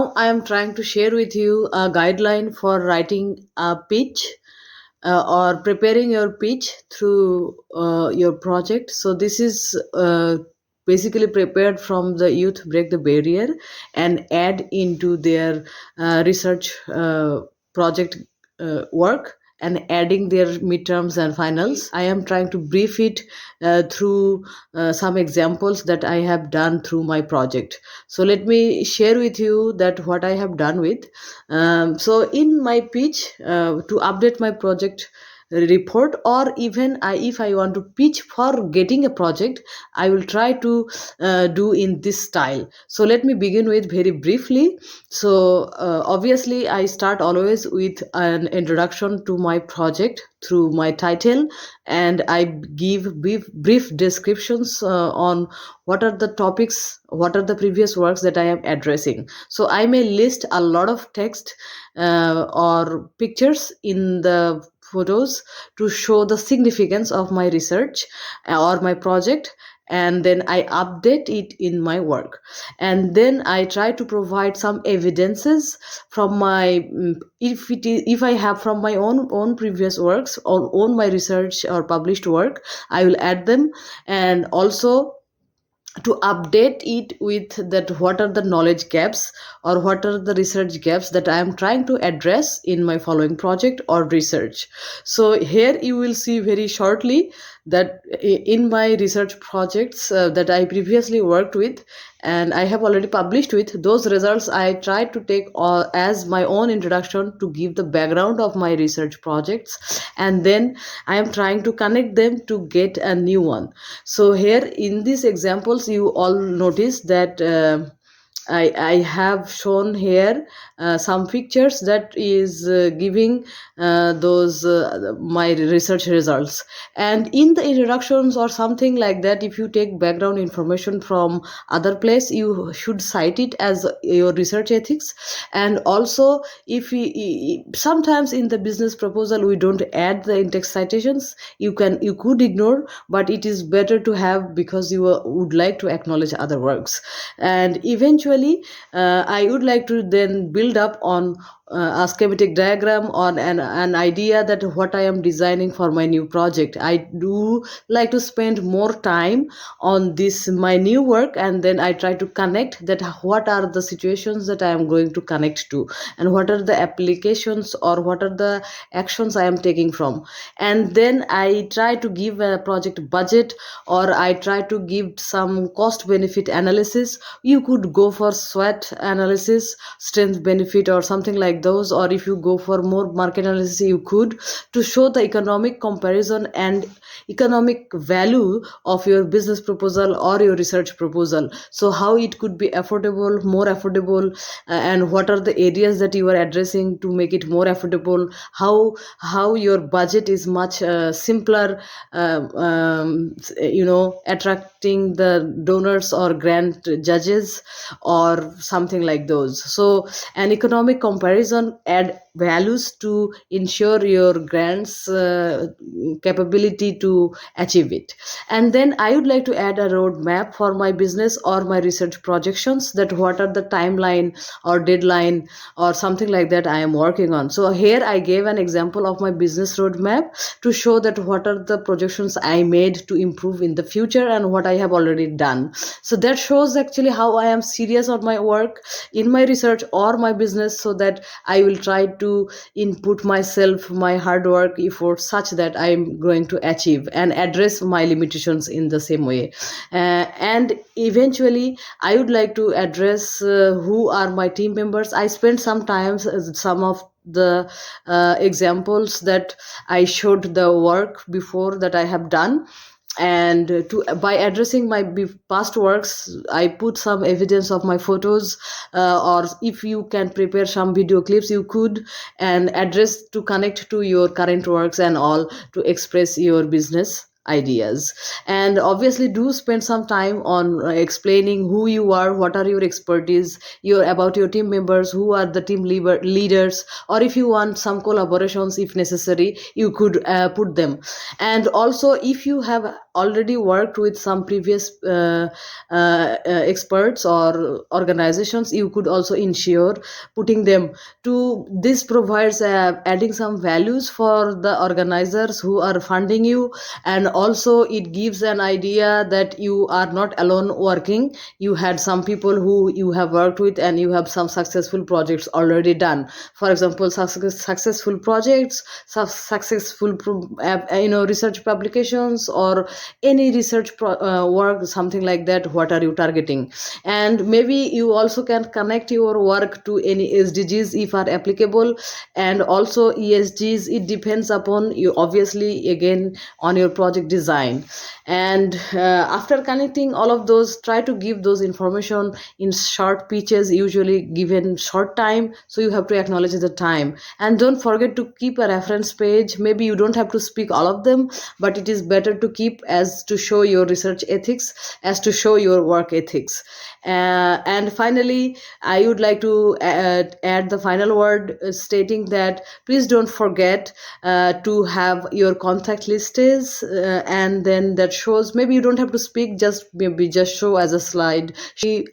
Now I am trying to share with you a guideline for writing a pitch or preparing your pitch through your project. So this is basically prepared from the youth break the barrier and add into their research project work and adding their midterms and finals. I am trying to brief it through some examples that I have done through my project. So let me share with you that what I have done with. So in my pitch, to update my project report, or even if I want to pitch for getting a project, I will try to do in this style. So let me begin with very briefly. So obviously I start always with an introduction to my project through my title, and I give brief descriptions on what are the topics, what are the previous works that I am addressing. So I may list a lot of text or pictures in the photos to show the significance of my research or my project, and then I update it in my work. And then I try to provide some evidences from my if I have from my own previous works or own my research or published work, I will add them. And also to update it with that what are the knowledge gaps or what are the research gaps that I am trying to address in my following project or research. So here you will see very shortly that in my research projects that I previously worked with and I have already published with, those results I try to take as my own introduction to give the background of my research projects, and then I am trying to connect them to get a new one. So here in these examples you all notice that I have shown here some pictures that is giving those my research results. And in the introductions or something like that, if you take background information from other place, you should cite it as your research ethics. And also, if sometimes in the business proposal we don't add the in-text citations, you could ignore, but it is better to have because you would like to acknowledge other works. And eventually I would like to then build up on a schematic diagram on an idea that what I am designing for my new project. I do like to spend more time on this my new work, and then I try to connect that what are the situations that I am going to connect to, and what are the applications or what are the actions I am taking from. And then I try to give a project budget, or I try to give some cost benefit analysis. You could go for SWOT analysis, strength benefit or something like those, or if you go for more market analysis you could, to show the economic comparison and economic value of your business proposal or your research proposal. So how it could be affordable, more affordable, and what are the areas that you are addressing to make it more affordable, how your budget is much simpler, attracting the donors or grant judges or something like those. So an economic comparison add values to ensure your grants capability to achieve it. And then I would like to add a roadmap for my business or my research projections, that what are the timeline or deadline or something like that I am working on. So here I gave an example of my business roadmap to show that what are the projections I made to improve in the future and what I have already done. So that shows actually how I am serious on my work in my research or my business, so that I will try to input myself, my hard work effort, such that I am going to achieve and address my limitations in the same way. And eventually I would like to address who are my team members. I spent some time some of the examples that I showed the work before that I have done, and by addressing my past works I put some evidence of my photos, or if you can prepare some video clips you could, and address to connect to your current works and all, to express your business ideas. And obviously do spend some time on explaining who you are, what are your expertise, about your team members, who are the team leaders, or if you want some collaborations if necessary you could put them. And also if you have already worked with some previous experts or organizations, you could also ensure putting them to this provides adding some values for the organizers who are funding you, and also it gives an idea that you are not alone working. You had some people who you have worked with, and you have some successful projects already done. For example, successful projects, successful research publications, or any research work, something like that. What are you targeting? And maybe you also can connect your work to any SDGs if are applicable, and also ESGs. It depends upon you, obviously, again, on your project design. And after connecting all of those, try to give those information in short pitches, usually given short time, so you have to acknowledge the time. And don't forget to keep a reference page. Maybe you don't have to speak all of them, but it is better to keep, as to show your research ethics, as to show your work ethics. And finally, I would like to add the final word, stating that please don't forget to have your contact list is, and then that shows, maybe you don't have to speak, just maybe just show as a slide. I